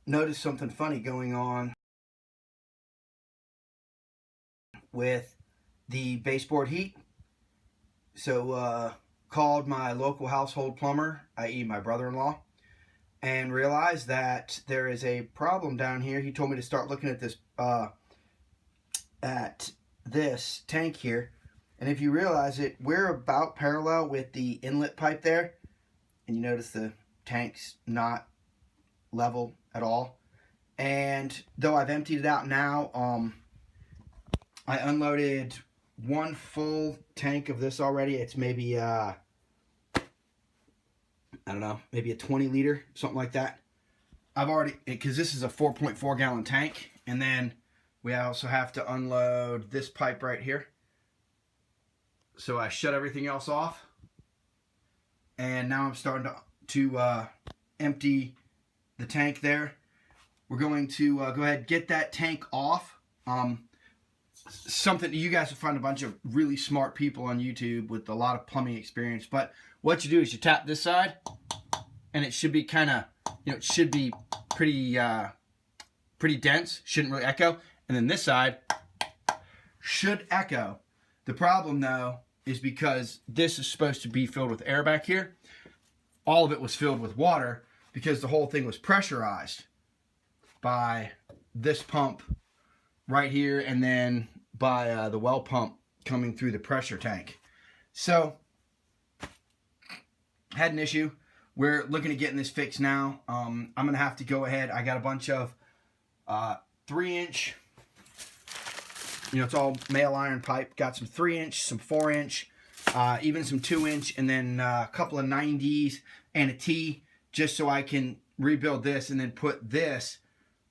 noticed something funny going on with the baseboard heat. So called my local household plumber, i.e. my brother-in-law, and realized that there is a problem down here. He told me to start looking at this tank here. And if you realize it, we're about parallel with the inlet pipe there. And you notice the tank's not level at all. And though I've emptied it out now, I unloaded one full tank of this already. It's maybe, I don't know, maybe a 20 liter, something like that. I've already, because this is a 4.4 gallon tank. And then we also have to unload this pipe right here. So I shut everything else off. And now I'm starting to empty the tank there. We're going to go ahead and get that tank off. Something you guys will find a bunch of really smart people on YouTube with a lot of plumbing experience. But what you do is you tap this side, and it should be kind of, it should be pretty dense. Shouldn't really echo. And then this side should echo. The problem though is because this is supposed to be filled with air back here. All of it was filled with water because the whole thing was pressurized by this pump right here, and then by the well pump coming through the pressure tank. So, had an issue. We're looking at getting this fixed now. I'm going to have to go ahead. I got a bunch of 3-inch, it's all male iron pipe. Got some 3-inch, some 4-inch, even some 2-inch, and then a couple of 90s and a T, just so I can rebuild this and then put this,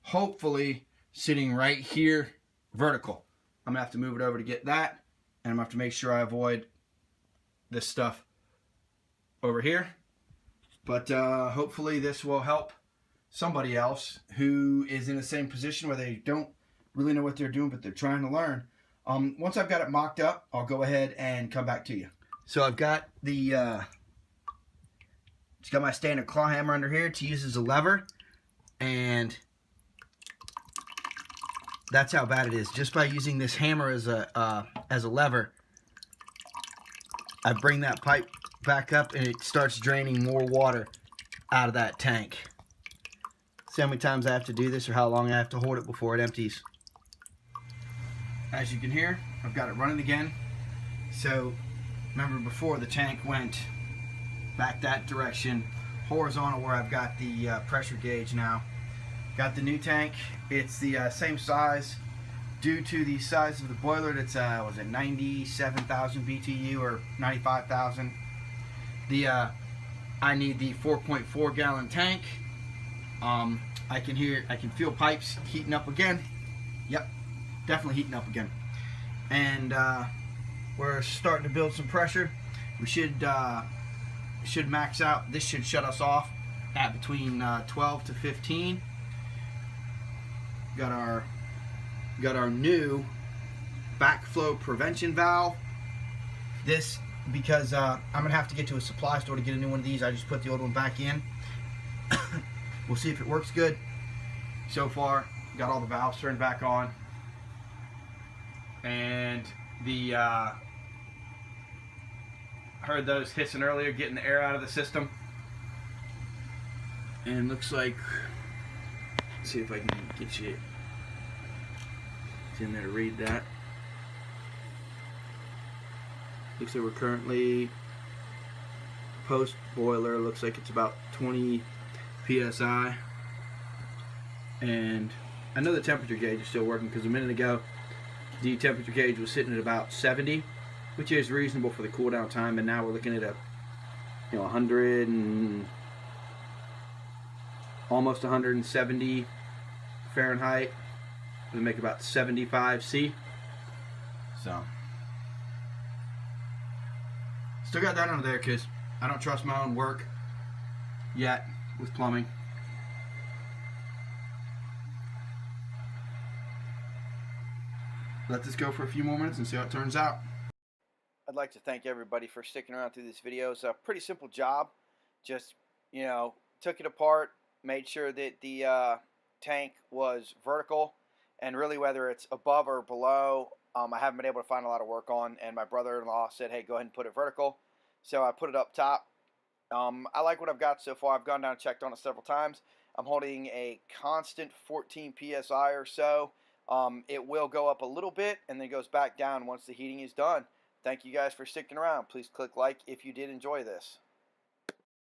hopefully, sitting right here vertical. I'm going to have to move it over to get that, and I'm going to have to make sure I avoid this stuff over here. But hopefully this will help somebody else who is in the same position where they don't really know what they're doing, but they're trying to learn. Once I've got it mocked up, I'll go ahead and come back to you. So I've got the it's got my standard claw hammer under here to use as a lever, and that's how bad it is. Just by using this hammer as a lever, I bring that pipe back up and it starts draining more water out of that tank. See how many times I have to do this, or how long I have to hold it before it empties. As you can hear, I've got it running again. So remember before, the tank went back that direction, horizontal, where I've got the pressure gauge now. Got the new tank. It's the same size. Due to the size of the boiler, it's was it 97,000 BTU or 95,000. I need the 4.4 gallon tank. I can feel pipes heating up again. Yep, definitely heating up again. And we're starting to build some pressure. We should max out. This should shut us off at between 12 to 15. Got our new backflow prevention valve. This, because I'm gonna have to get to a supply store to get a new one of these. I just put the old one back in. We'll see if it works good. So far, got all the valves turned back on, and the heard those hissing earlier, getting the air out of the system. And looks like, let's see if I can get you in there to read that. Looks like we're currently post boiler. Looks like it's about 20 psi. And I know the temperature gauge is still working, because a minute ago the temperature gauge was sitting at about 70, which is reasonable for the cool down time. And now we're looking at a 100 and almost 170 Fahrenheit. We make about 75 C. So still got that under there because I don't trust my own work yet with plumbing. Let this go for a few more minutes and see how it turns out. I'd like to thank everybody for sticking around through this video. It's a pretty simple job. Just, took it apart, made sure that the tank was vertical, and really whether it's above or below, I haven't been able to find a lot of work on, and my brother-in-law said, hey, go ahead and put it vertical. So I put it up top. I like what I've got so far. I've gone down and checked on it several times. I'm holding a constant 14 psi or so. It will go up a little bit and then goes back down once the heating is done. Thank you guys for sticking around. Please click like if you did enjoy this.